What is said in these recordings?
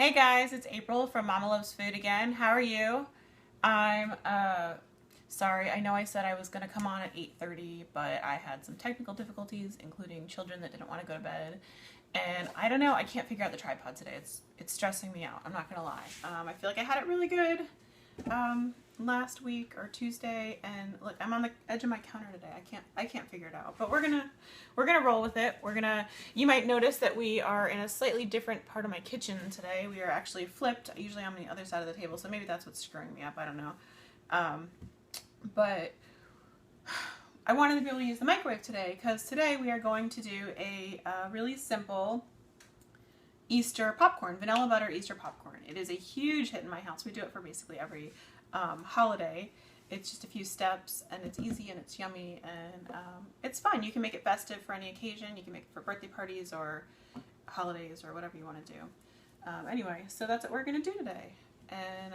Hey guys, it's April from Mama Loves Food again. How are you? I'm sorry. I know I said I was going to come on at 8:30, but I had some technical difficulties, including children that didn't want to go to bed. And I don't know, I can't figure out the tripod today. It's stressing me out. I'm not going to lie. I feel like I had it really good last week or Tuesday, and look, I'm on the edge of my counter today. I can't figure it out. But we're gonna roll with it. You might notice that we are in a slightly different part of my kitchen today. We are actually flipped. Usually I'm on the other side of the table, so maybe that's what's screwing me up. I don't know. But I wanted to be able to use the microwave today because today we are going to do a really simple Easter popcorn, vanilla butter Easter popcorn. It is a huge hit in my house. We do it for basically every holiday. It's just a few steps and it's easy and it's yummy and it's fun. You can make it festive for any occasion. You can make it for birthday parties or holidays or whatever you want to do. Anyway, so that's what we're going to do today. And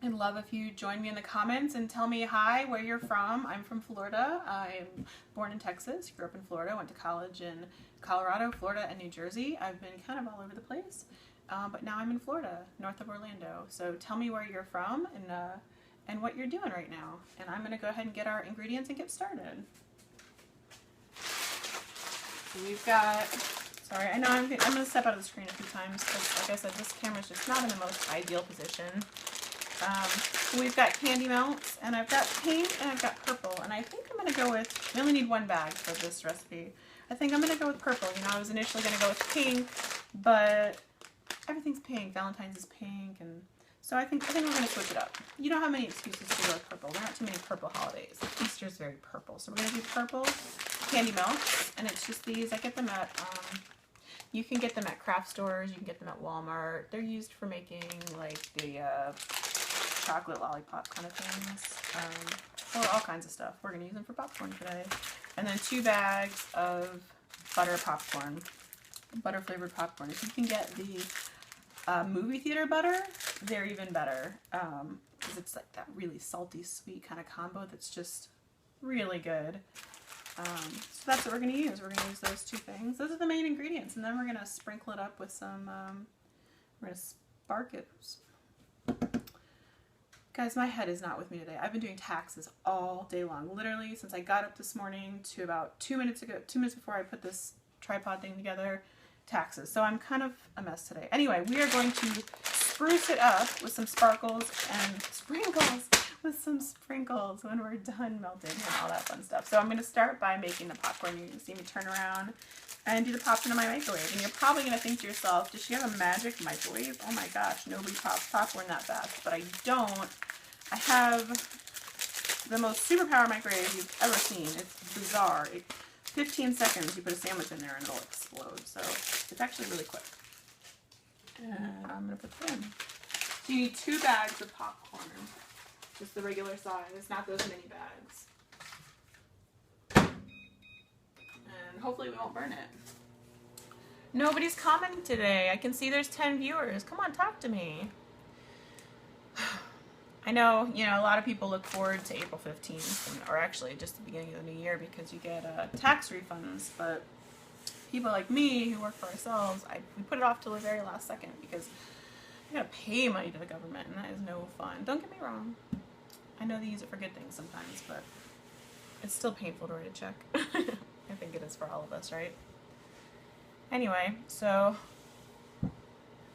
I'd love if you join me in the comments and tell me hi, where you're from. I'm from Florida. I'm born in Texas, grew up in Florida, went to college in Colorado, Florida, and New Jersey. I've been kind of all over the place, but now I'm in Florida, north of Orlando. So tell me where you're from and what you're doing right now. And I'm going to go ahead and get our ingredients and get started. So we've got, sorry, I know I'm going to step out of the screen a few times because, like I said, this camera's just not in the most ideal position. We've got candy melts, and I've got pink, and I've got purple, and I think I'm going to go with, we only need one bag for this recipe. I think I'm going to go with purple. You know, I was initially going to go with pink, but everything's pink. Valentine's is pink, and so I think we're going to switch it up. You don't have many excuses to go with purple. There aren't too many purple holidays. Easter's very purple, so we're going to do purple candy melts, and it's just these. I get them at, you can get them at craft stores. You can get them at Walmart. They're used for making, like, the chocolate lollipop kind of things, or all kinds of stuff. We're going to use them for popcorn today. And then 2 bags of butter popcorn, butter flavored popcorn. If you can get the movie theater butter, they're even better, because it's like that really salty sweet kind of combo that's just really good. So that's what we're going to use. We're going to use those 2 things. Those are the main ingredients, and then we're going to sprinkle it up with some, we're going to spark it. Guys, my head is not with me today. I've been doing taxes all day long. Literally, since I got up this morning to about 2 minutes ago, 2 minutes before I put this tripod thing together, taxes. So I'm kind of a mess today. Anyway, we are going to spruce it up with some sparkles and sprinkles, with some sprinkles when we're done melting and all that fun stuff. So I'm going to start by making the popcorn. You can see me turn around and do the popcorn in my microwave. And you're probably going to think to yourself, does she have a magic microwave? Oh my gosh, nobody pops popcorn that fast. But I don't. I have the most superpower microwave you've ever seen. It's bizarre. 15 seconds, you put a sandwich in there and it'll explode. So it's actually really quick. And I'm going to put that in. So you need 2 bags of popcorn. Just the regular size, not those mini bags. And hopefully we won't burn it. Nobody's commenting today. I can see there's 10 viewers. Come on, talk to me. I know, you know, a lot of people look forward to April 15th, or actually just the beginning of the new year, because you get tax refunds, but people like me who work for ourselves, we put it off till the very last second because I gotta pay money to the government, and that is no fun. Don't get me wrong. I know they use it for good things sometimes, but it's still painful to write a check. I think it is for all of us, right? Anyway, so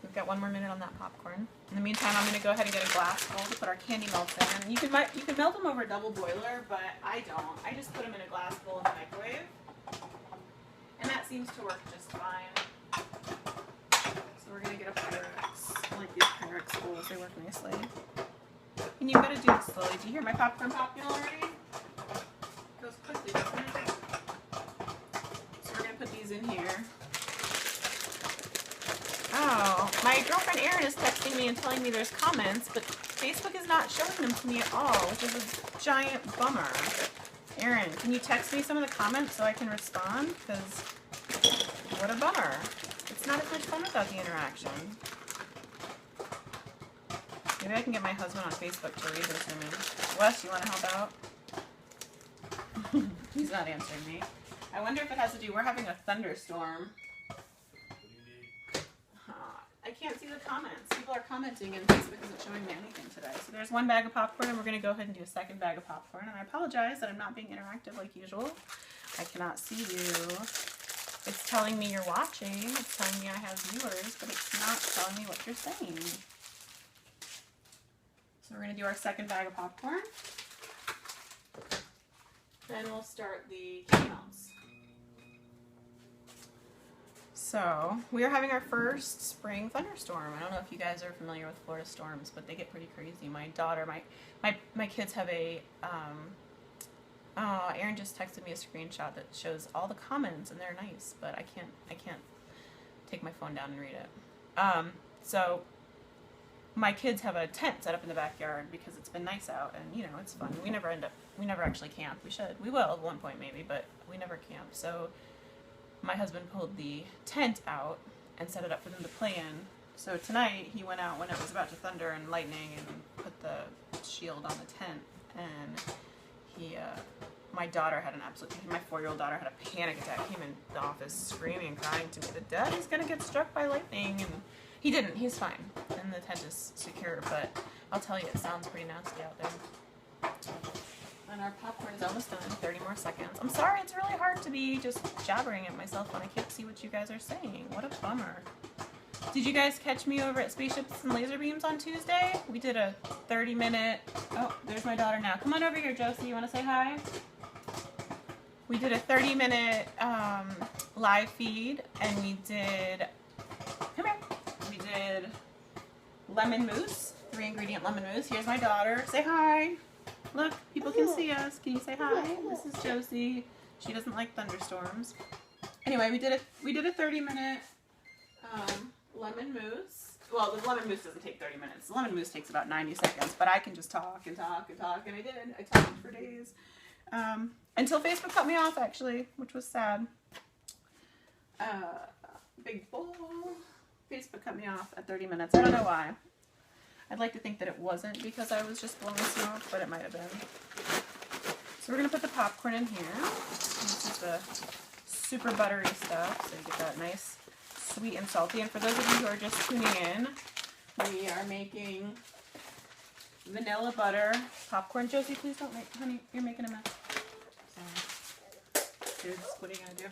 we've got 1 more minute on that popcorn. In the meantime, I'm going to go ahead and get a glass bowl to put our candy melts in. You can melt them over a double boiler, but I don't. I just put them in a glass bowl in the microwave, and that seems to work just fine. So we're going to get a Pyrex. I like these Pyrex bowls. They work nicely. And you've got to do it slowly. Do you hear my popcorn popping already? It goes quickly, doesn't it? So we're going to put these in here. Oh, my girlfriend Erin is texting me and telling me there's comments, but Facebook is not showing them to me at all, which is a giant bummer. Erin, can you text me some of the comments so I can respond? Because what a bummer. It's not as much fun without the interaction. Maybe I can get my husband on Facebook to read this to me. Wes, you want to help out? He's not answering me. I wonder if it has to do, we're having a thunderstorm. I can't see the comments. People are commenting and Facebook isn't showing me anything today. So there's one bag of popcorn and we're going to go ahead and do a second bag of popcorn. And I apologize that I'm not being interactive like usual. I cannot see you. It's telling me you're watching. It's telling me I have viewers, but it's not telling me what you're saying. So we're going to do our second bag of popcorn. Then we'll start the candy melts. So we are having our first spring thunderstorm. I don't know if you guys are familiar with Florida storms, but they get pretty crazy. My daughter, my kids have a, oh, Aaron just texted me a screenshot that shows all the comments and they're nice, but I can't take my phone down and read it. So my kids have a tent set up in the backyard because it's been nice out and you know, it's fun. We never actually camp. We will at one point maybe, but we never camp. So my husband pulled the tent out and set it up for them to play in. So tonight he went out when it was about to thunder and lightning and put the shield on the tent. And he, my daughter had my 4-year-old daughter had a panic attack. Came in the office screaming and crying to me that Daddy's gonna get struck by lightning. And he didn't. He's fine. And the tent is secure. But I'll tell you, it sounds pretty nasty out there. And our popcorn is almost done. 30 more seconds. I'm sorry, it's really hard to be just jabbering at myself when I can't see what you guys are saying. What a bummer. Did you guys catch me over at Spaceships and Laser Beams on Tuesday? We did a 30-minute... Oh, there's my daughter now. Come on over here, Josie. You want to say hi? We did a 30-minute live feed, and we did... Come here. We did lemon mousse, 3-ingredient lemon mousse. Here's my daughter. Say hi. Look, people can see us. Can you say hi? This is Josie. She doesn't like thunderstorms. Anyway, we did a 30-minute lemon mousse. Well, the lemon mousse doesn't take 30 minutes. The lemon mousse takes about 90 seconds, but I can just talk and talk and talk, and I did. I talked for days. Until Facebook cut me off, actually, which was sad. Big bowl. Facebook cut me off at 30 minutes. I don't know why. I'd like to think that it wasn't because I was just blowing smoke, but it might have been. So we're going to put the popcorn in here. This is the super buttery stuff, so you get that nice sweet and salty. And for those of you who are just tuning in, we are making vanilla butter popcorn. Josie, please don't make, honey, you're making a mess. Sorry. Dudes, what are you going to do?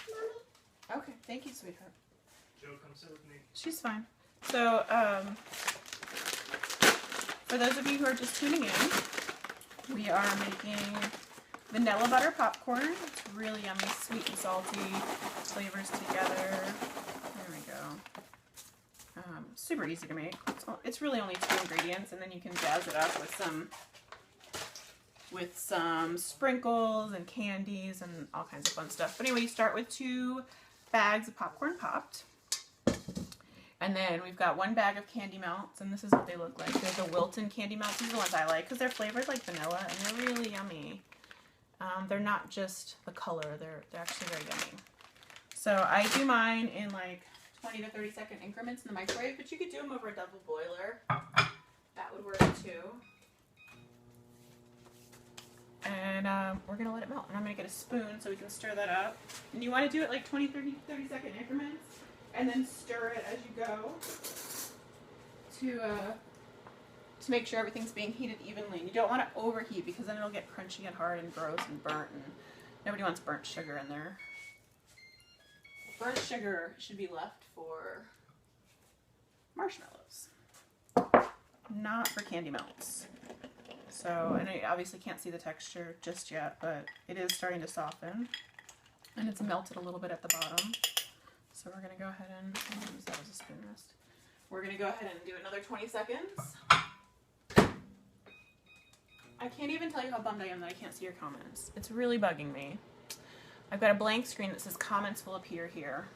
Mommy. Okay, thank you, sweetheart. Joe, come sit with me. She's fine. So, for those of you who are just tuning in, we are making vanilla butter popcorn. It's really yummy, sweet and salty flavors together. There we go. Super easy to make. It's really only 2 ingredients, and then you can jazz it up with some sprinkles and candies and all kinds of fun stuff. But anyway, you start with 2 bags of popcorn popped. And then we've got 1 bag of candy melts, and this is what they look like. They're the Wilton candy melts. These are the ones I like because they're flavored like vanilla, and they're really yummy. They're not just the color. They're actually very yummy. So I do mine in like 20 to 30 second increments in the microwave, but you could do them over a double boiler. That would work too. And we're going to let it melt. And I'm going to get a spoon so we can stir that up. And you want to do it like 20, 30 second increments. And then stir it as you go to make sure everything's being heated evenly. And you don't want to overheat because then it'll get crunchy and hard and gross and burnt. And nobody wants burnt sugar in there. Burnt sugar should be left for marshmallows, not for candy melts. So, and I obviously can't see the texture just yet, but it is starting to soften. And it's melted a little bit at the bottom. So we're going to go ahead and use that as a spoon rest. We're going to go ahead and do another 20 seconds. I can't even tell you how bummed I am that I can't see your comments. It's really bugging me. I've got a blank screen that says comments will appear here.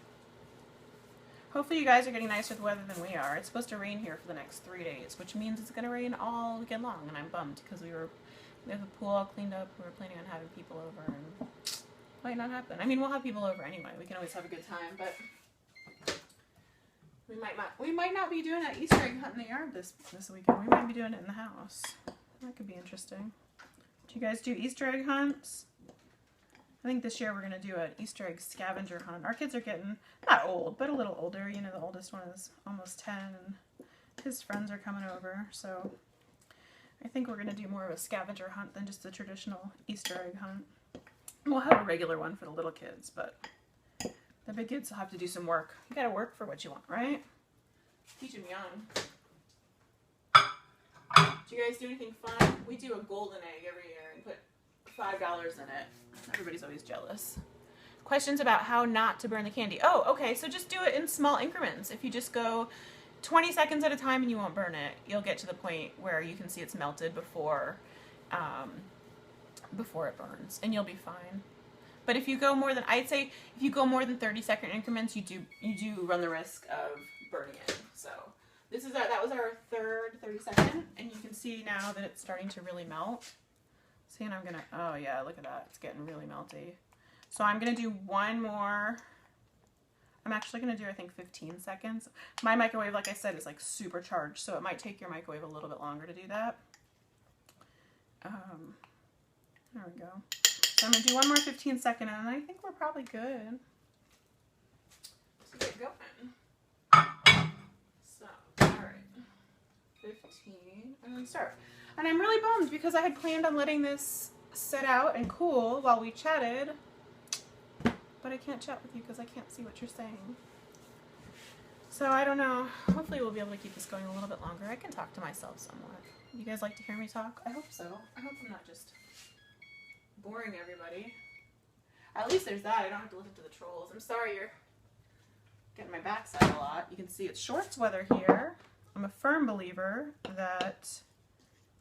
Hopefully you guys are getting nicer weather than we are. It's supposed to rain here for the next 3 days, which means it's going to rain all weekend long, and I'm bummed because we have the pool all cleaned up. We were planning on having people over, and might not happen. I mean, we'll have people over anyway. We can always have a good time, but we might not be doing that Easter egg hunt in the yard this weekend. We might be doing it in the house. That could be interesting. Do you guys do Easter egg hunts? I think this year we're going to do an Easter egg scavenger hunt. Our kids are getting, not old, but a little older. You know, the oldest one is almost 10, and his friends are coming over. So I think we're going to do more of a scavenger hunt than just a traditional Easter egg hunt. We'll have a regular one for the little kids, but the big kids will have to do some work. You got to work for what you want, right? Teach them young. Do you guys do anything fun? We do a golden egg every year and put $5 in it. Everybody's always jealous. Questions about how not to burn the candy. Oh, okay, so just do it in small increments. If you just go 20 seconds at a time and you won't burn it, you'll get to the point where you can see it's melted before it burns, and you'll be fine. But if you go more than, I'd say, if you go more than 30-second increments, you do run the risk of burning it. So this is that was our third 30-second, and you can see now that it's starting to really melt. See, and I'm gonna, oh yeah, look at that, it's getting really melty. So I'm gonna do one more. I'm actually gonna do, I think, 15 seconds. My microwave, like I said, is like super charged, so it might take your microwave a little bit longer to do that. There we go. So I'm gonna do one more 15-second, and I think we're probably good. Let's get going. So, all right, 15, and then start. And I'm really bummed because I had planned on letting this sit out and cool while we chatted, but I can't chat with you because I can't see what you're saying. So I don't know. Hopefully we'll be able to keep this going a little bit longer. I can talk to myself somewhat. You guys like to hear me talk? I hope so. I hope I'm not just boring everybody. At least there's that. I don't have to listen to the trolls. I'm sorry you're getting my backside a lot. You can see it's shorts weather here. I'm a firm believer that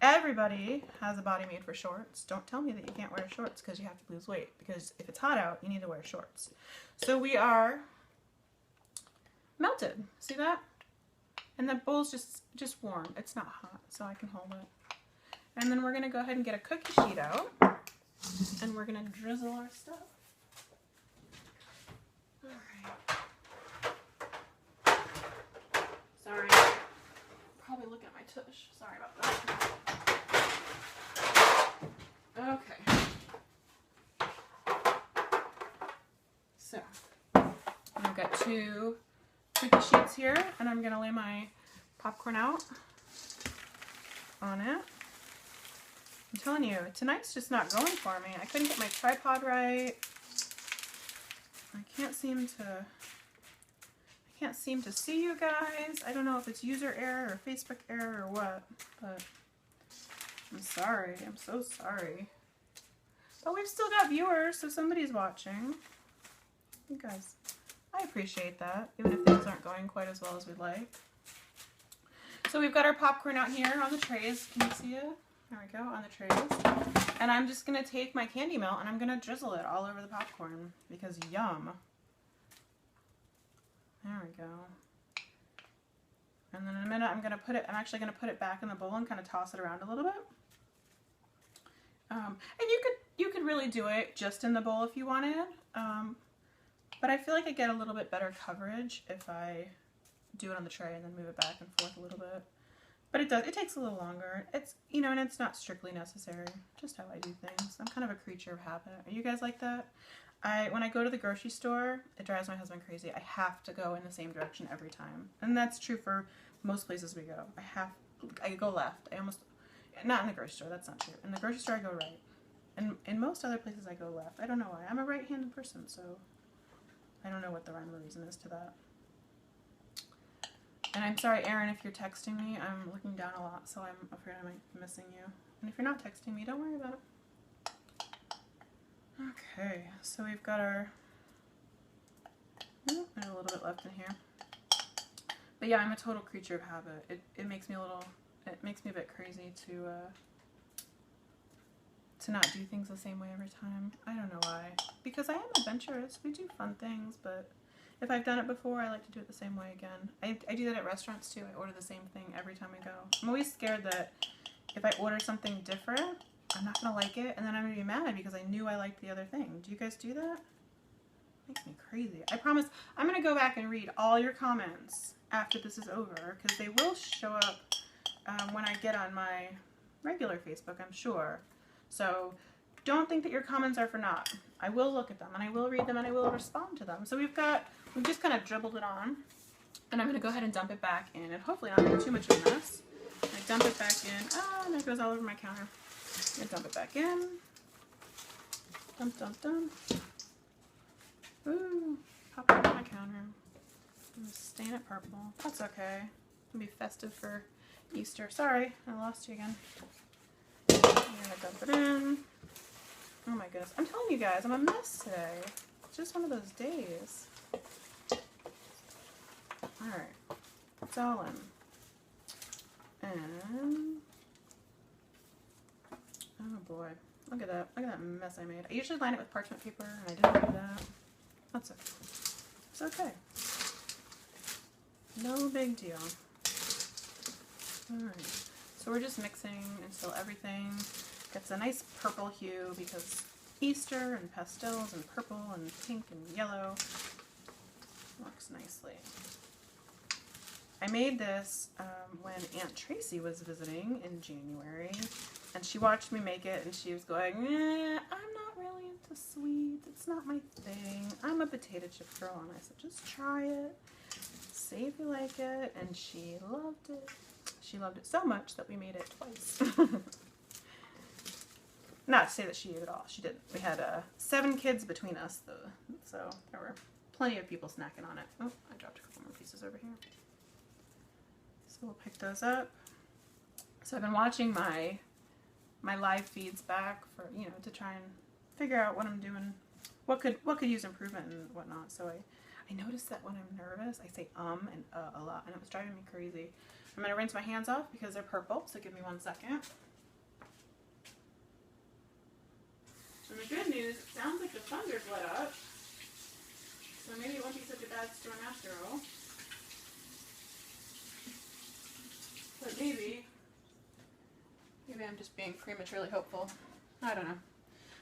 everybody has a body made for shorts. Don't tell me that you can't wear shorts because you have to lose weight. Because if it's hot out, you need to wear shorts. So we are melted. See that? And the bowl's just warm. It's not hot, so I can hold it. And then we're going to go ahead and get a cookie sheet out. And we're going to drizzle our stuff. Alright. Sorry. Probably look at my tush. Sorry about that. Okay. So, I've got 2 cookie sheets here, and I'm going to lay my popcorn out on it. I'm telling you, tonight's just not going for me. I couldn't get my tripod right. I can't seem to see you guys. I don't know if it's user error or Facebook error or what, but I'm sorry. I'm so sorry. But we've still got viewers, so somebody's watching. You guys, I appreciate that, even if things aren't going quite as well as we'd like. So we've got our popcorn out here on the trays. Can you see it? There we go, on the trays. And I'm just going to take my candy melt and I'm going to drizzle it all over the popcorn because yum. There we go. And then in a minute I'm actually going to put it back in the bowl and kind of toss it around a little bit. And you could really do it just in the bowl if you wanted. But I feel like I get a little bit better coverage if I do it on the tray and then move it back and forth a little bit. But it takes a little longer. It's, you know, and it's not strictly necessary. Just how I do things. I'm kind of a creature of habit. Are you guys like that? When I go to the grocery store, it drives my husband crazy. I have to go in the same direction every time. And that's true for most places we go. I go left. Not in the grocery store, that's not true. In the grocery store I go right. And in most other places I go left. I don't know why. I'm a right-handed person, so I don't know what the rhyme or reason is to that. And I'm sorry, Erin, if you're texting me. I'm looking down a lot, so I'm afraid I might be missing you. And if you're not texting me, don't worry about it. Okay, so we've got our... Oh, I have a little bit left in here. But yeah, I'm a total creature of habit. It makes me a bit crazy to not do things the same way every time. I don't know why. Because I am adventurous. We do fun things, but if I've done it before, I like to do it the same way again. I do that at restaurants too. I order the same thing every time I go. I'm always scared that if I order something different, I'm not going to like it, and then I'm going to be mad because I knew I liked the other thing. Do you guys do that? It makes me crazy. I promise I'm going to go back and read all your comments after this is over, because they will show up when I get on my regular Facebook, I'm sure. So don't think that your comments are for naught. I will look at them and I will read them and I will respond to them. So we've just kind of dribbled it on, and I'm going to go ahead and dump it back in, and hopefully not make too much of a mess. I dump it back in. Oh, and it goes all over my counter. I'm going to dump it back in. Dump, dump, dump. Ooh, pop it on my counter. I'm going to stain it purple. That's okay. It'll be festive for Easter. Sorry, I lost you again. I'm going to dump it in. Oh my goodness. I'm telling you guys, I'm a mess today. It's just one of those days. Alright. It's all in. And... oh boy. Look at that. Look at that mess I made. I usually line it with parchment paper, and I didn't do that. That's okay. It's okay. No big deal. Alright. So we're just mixing until everything gets a nice purple hue, because Easter and pastels and purple and pink and yellow works nicely. I made this when Aunt Tracy was visiting in January, and she watched me make it, and she was going, I'm not really into sweets. It's not my thing. I'm a potato chip girl. And I said, just try it. See if you like it. And she loved it. She loved it so much that we made it twice. Not to say that she ate it all. She didn't. We had 7 kids between us, though, so there were plenty of people snacking on it. Oh, I dropped a couple more pieces over here. So we'll pick those up. So I've been watching my live feeds back for, you know, to try and figure out what I'm doing, what could use improvement and whatnot. So I noticed that when I'm nervous, I say and a lot, and it was driving me crazy. I'm gonna rinse my hands off because they're purple. So give me 1 second. And the good news, it sounds like the thunder's lit up, so maybe it won't be such a bad storm after all. But maybe I'm just being prematurely hopeful. I don't know.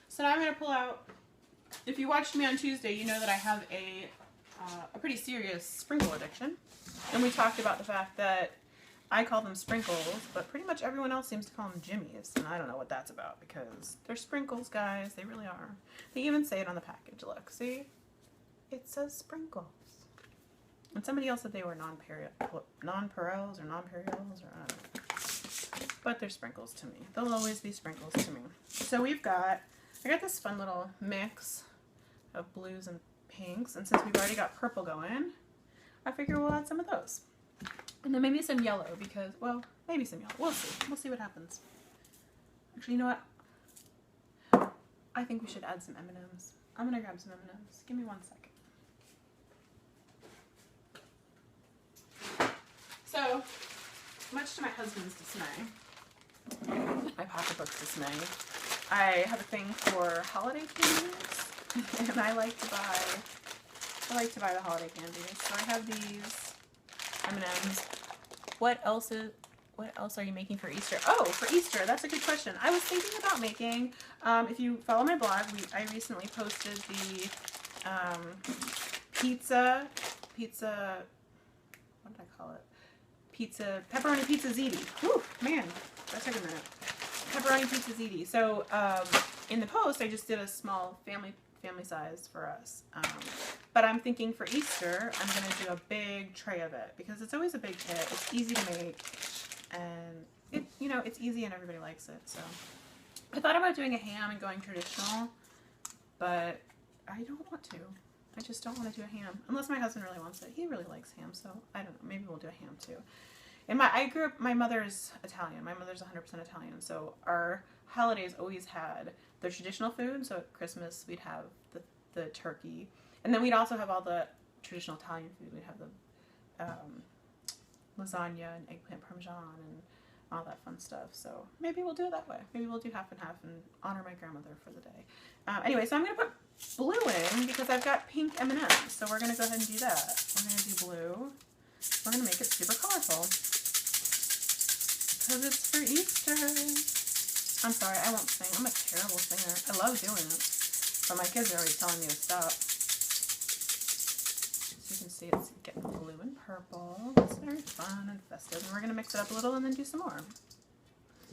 So now I'm going to pull out, if you watched me on Tuesday, you know that I have a pretty serious sprinkle addiction. And we talked about the fact that I call them sprinkles, but pretty much everyone else seems to call them jimmies, and I don't know what that's about, because they're sprinkles, guys. They really are. They even say it on the package. Look, see? It says sprinkles. And somebody else said they were non-Perels or non-Periols, or I don't know. But they're sprinkles to me. They'll always be sprinkles to me. So I got this fun little mix of blues and pinks, and since we've already got purple going, I figure we'll add some of those. And then maybe some yellow, because, well, maybe some yellow. We'll see. We'll see what happens. Actually, you know what? I think we should add some M&Ms. I'm going to grab some M&Ms. Give me 1 second. So, much to my husband's dismay, my pocketbook's dismay, I have a thing for holiday candies, and I like to buy the holiday candies. So I have these M&Ms. What else are you making for Easter? Oh, for Easter, that's a good question. I was thinking about making, if you follow my blog, I recently posted the pizza, what did I call it? Pepperoni pizza ziti. Whew, man, that took a minute. Pepperoni pizza ziti. So in the post, I just did a small family size for us. But I'm thinking for Easter, I'm going to do a big tray of it, because it's always a big hit. It's easy to make, and it's easy and everybody likes it. So I thought about doing a ham and going traditional, but I don't want to. I just don't want to do a ham unless my husband really wants it. He really likes ham, so I don't know. Maybe we'll do a ham too. And my mother's Italian. My mother's 100% Italian, so our holidays always had the traditional food. So at Christmas we'd have the turkey, and then we'd also have all the traditional Italian food. We'd have the lasagna and eggplant parmesan and all that fun stuff. So maybe we'll do it that way. Maybe we'll do half and half and honor my grandmother for the day. Anyway, so I'm going to put blue in because I've got pink M&Ms. So we're going to go ahead and do that. We're going to do blue. We're going to make it super colorful because it's for Easter. I'm sorry, I won't sing. I'm a terrible singer. I love doing it, but my kids are always telling me to stop. So you can see it's getting blue and purple. It's very fun and festive. And we're going to mix it up a little and then do some more.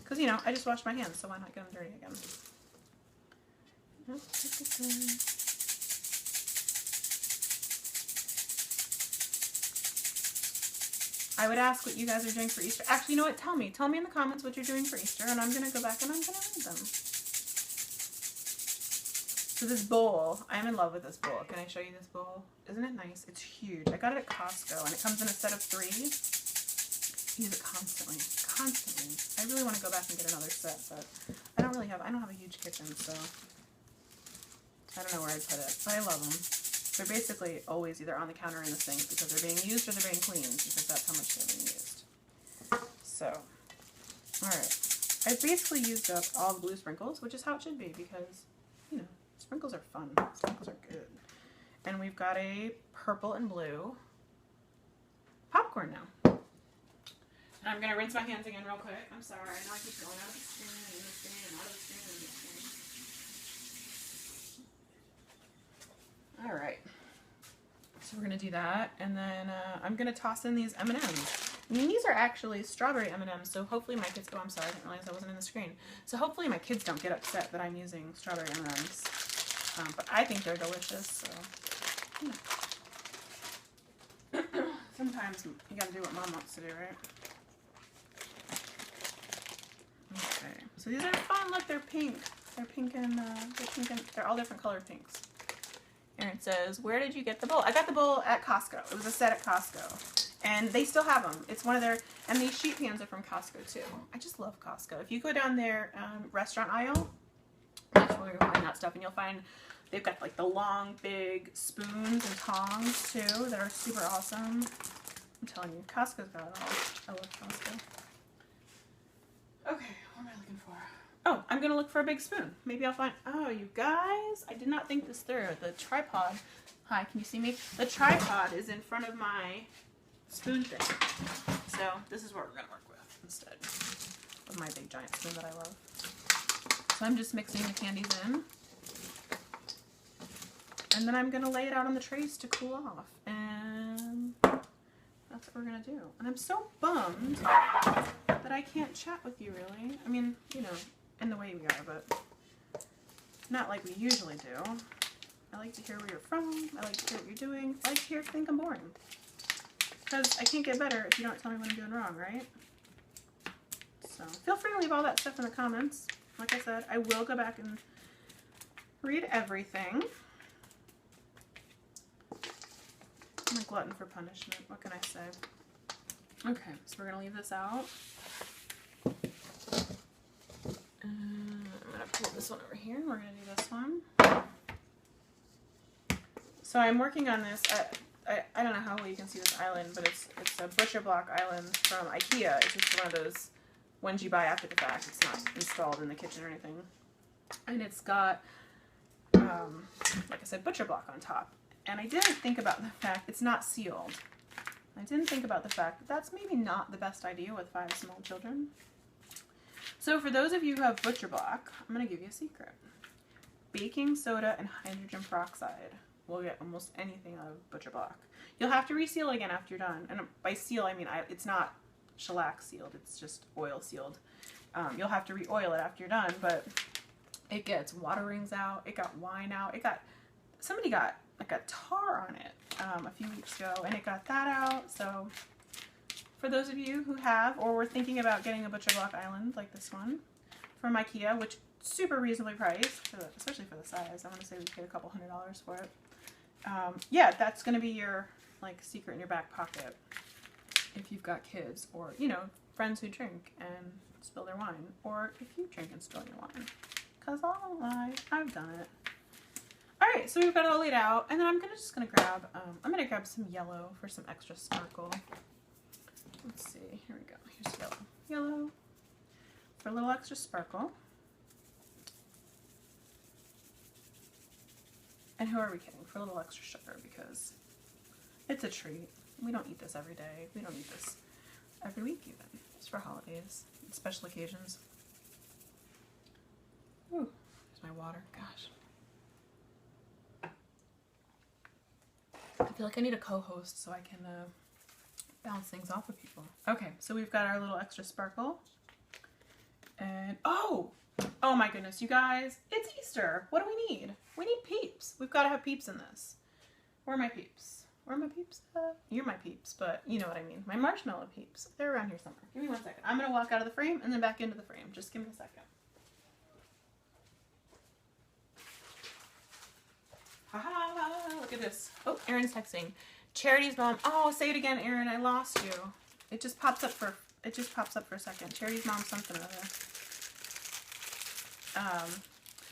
Because, I just washed my hands, so why not get them dirty again? I would ask what you guys are doing for Easter. Actually, you know what? Tell me. Tell me in the comments what you're doing for Easter, and I'm going to go back and I'm going to read them. So this bowl, I'm in love with this bowl. Can I show you this bowl? Isn't it nice? It's huge. I got it at Costco, and it comes in a set of 3. Use it constantly. Constantly. I really want to go back and get another set, but I don't have a huge kitchen, so I don't know where I'd put it. But I love them. They're basically always either on the counter or in the sink because they're being used or they're being cleaned because that's how much they're being used. So, alright. I've basically used up all the blue sprinkles, which is how it should be because, you know, sprinkles are fun. Sprinkles are good. And we've got a purple and blue popcorn now. And I'm going to rinse my hands again real quick. I'm sorry. I know I keep going out of the screen and in the screen and out of the screen and in the screen. Alright. So we're going to do that. And then I'm going to toss in these M&Ms. I mean, these are actually strawberry M&Ms, so hopefully my kids... Oh, I'm sorry. I didn't realize I wasn't in the screen. So hopefully my kids don't get upset that I'm using strawberry M&Ms. But I think they're delicious, so... You know. Sometimes you gotta do what Mom wants to do, right? Okay, so these are fun. Look, they're pink. They're pink and they're all different colored pinks. And it says, "Where did you get the bowl?" I got the bowl at Costco. It was a set at Costco, and they still have them. It's one of their, and these sheet pans are from Costco too. I just love Costco. If you go down their restaurant aisle, that's where you'll find that stuff, and you'll find they've got like the long, big spoons and tongs too that are super awesome. I'm telling you, Costco's got it all. I love Costco. Okay, what am I looking for? Oh, I'm gonna look for a big spoon. Maybe I'll find, oh, you guys, I did not think this through. The tripod, hi, can you see me? The tripod is in front of my spoon thing. So this is what we're gonna work with instead of my big giant spoon that I love. So I'm just mixing the candies in. And then I'm gonna lay it out on the trays to cool off. And that's what we're gonna do. And I'm so bummed that I can't chat with you really. I mean, you know, in the way we are, but not like we usually do. I like to hear where you're from. I like to hear what you're doing. I like to hear if you think I'm boring. Because I can't get better if you don't tell me what I'm doing wrong, right? So feel free to leave all that stuff in the comments. Like I said, I will go back and read everything. I'm a glutton for punishment. What can I say? Okay, so we're going to leave this out. I'm going to pull this one over here. We're going to do this one. So I'm working on this. I don't know how well you can see this island, but it's a butcher block island from IKEA. It's just one of those ones you buy after the fact. It's not installed in the kitchen or anything. And it's got, like I said, butcher block on top. And I didn't think about the fact it's not sealed. I didn't think about the fact that that's maybe not the best idea with 5 small children. So for those of you who have butcher block, I'm going to give you a secret. Baking soda and hydrogen peroxide will get almost anything out of butcher block. You'll have to reseal again after you're done. And by seal, I mean it's not shellac sealed. It's just oil sealed. You'll have to re-oil it after you're done, but it gets water rings out. It got wine out. Somebody got like a tar on it a few weeks ago, and it got that out. So for those of you who have or were thinking about getting a butcher block island like this one from IKEA, which super reasonably priced, especially for the size. I want to say we paid a couple $100s for it. Yeah, that's going to be your like secret in your back pocket if you've got kids or, you know, friends who drink and spill their wine, or if you drink and spill your wine. Because I've done it. Alright, so we've got it all laid out, and then I'm just gonna grab some yellow for some extra sparkle. Let's see, here we go. Here's yellow. Yellow for a little extra sparkle. And who are we kidding? For a little extra sugar, because it's a treat. We don't eat this every day. We don't eat this every week even. It's for holidays, special occasions. Ooh, there's my water. Gosh. I feel like I need a co-host so I can bounce things off with people. Okay, so we've got our little extra sparkle. And, oh, Oh my goodness, you guys, it's Easter. What do we need? We need peeps. We've got to have peeps in this. Where are my peeps? Where are my peeps? You're my peeps, but you know what I mean. My marshmallow peeps. They're around here somewhere. Give me 1 second. I'm going to walk out of the frame and then back into the frame. Just give me a second. Ha! Look at this. Oh, Erin's texting. Charity's mom. Oh, say it again, Erin. I lost you. It just pops up for a second. Charity's mom something or other.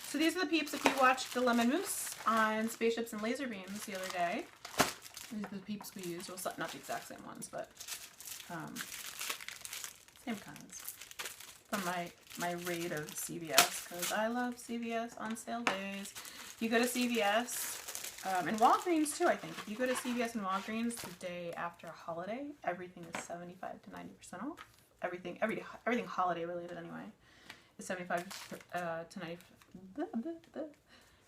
So these are the peeps. If you watched the lemon mousse on spaceships and laser beams the other day, these are the peeps we used. Well, not the exact same ones, but same kinds. From my raid of CVS, because I love CVS on sale days. If you go to CVS, and Walgreens too, I think. If you go to CVS and Walgreens the day after a holiday, everything is 75 to 90% off. Everything holiday related anyway is 75 to 90%.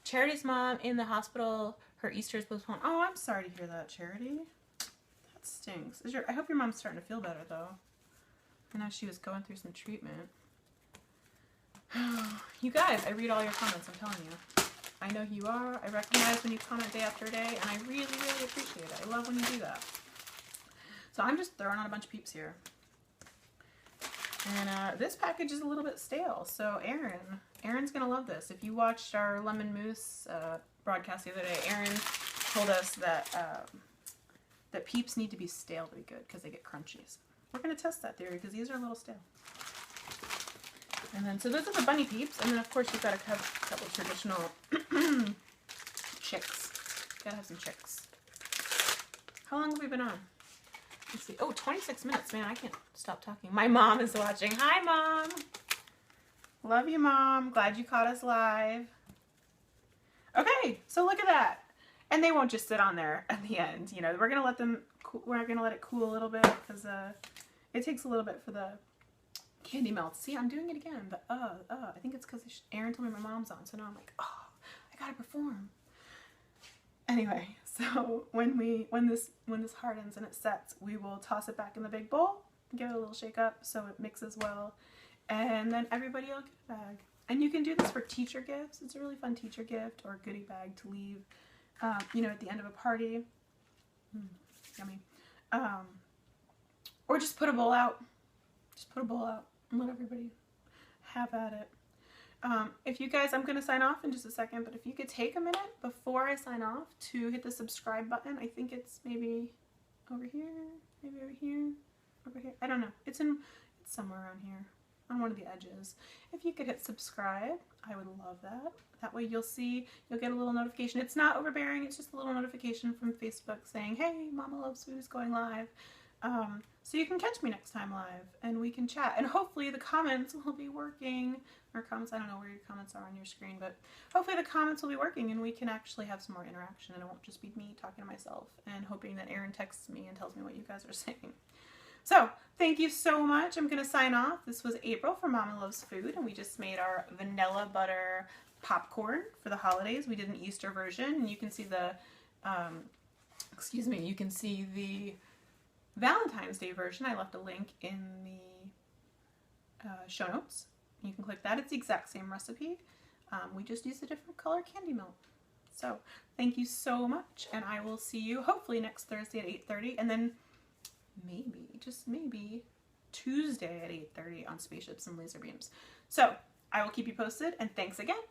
Charity's mom in the hospital. Her Easter is postponed. Oh, I'm sorry to hear that, Charity. That stinks. I hope your mom's starting to feel better though. I know she was going through some treatment. You guys, I read all your comments, I'm telling you. I know who you are. I recognize when you comment day after day, and I really, really appreciate it. I love when you do that. So I'm just throwing on a bunch of peeps here. And this package is a little bit stale, so Erin's going to love this. If you watched our lemon mousse broadcast the other day, Erin told us that that peeps need to be stale to be good because they get crunchy. So we're going to test that theory because these are a little stale. And then, so those are the bunny peeps. And then, of course, you've got a couple of traditional chicks. Gotta have some chicks. How long have we been on? Let's see. Oh, 26 minutes. Man, I can't stop talking. My mom is watching. Hi, Mom. Love you, Mom. Glad you caught us live. Okay, so look at that. And they won't just sit on there at the end. You know, we're going to let them, we're going to let it cool a little bit because it takes a little bit for the candy melts. See, I'm doing it again. The I think it's because Erin told me my mom's on, so now I'm like, oh, I gotta perform. Anyway, so when this hardens and it sets, we will toss it back in the big bowl, give it a little shake up so it mixes well, and then everybody will get a bag. And you can do this for teacher gifts. It's a really fun teacher gift or goodie bag to leave, you know, at the end of a party. Yummy. Or just put a bowl out. Just put a bowl out. And let everybody have at it. If you guys, I'm going to sign off in just a second, but if you could take a minute before I sign off to hit the subscribe button. I think it's maybe over here, maybe over here, over here. I don't know. It's somewhere around here on one of the edges. If you could hit subscribe, I would love that. That way you'll get a little notification. It's not overbearing. It's just a little notification from Facebook saying, hey, Mama Loves Food is going live. So you can catch me next time live and we can chat, and hopefully the comments will be working, or comments, I don't know where your comments are on your screen, but hopefully the comments will be working and we can actually have some more interaction and it won't just be me talking to myself and hoping that Erin texts me and tells me what you guys are saying. So thank you so much. I'm going to sign off. This was April from Mama Loves Food, and we just made our vanilla butter popcorn for the holidays. We did an Easter version, and you can see the, you can see the Valentine's Day version. I left a link in the show notes. You can click that. It's the exact same recipe. We just used a different color candy melt. So thank you so much, and I will see you hopefully next Thursday at 8:30, and then maybe, just maybe, Tuesday at 8:30 on Spaceships and Laser Beams. So I will keep you posted, and thanks again.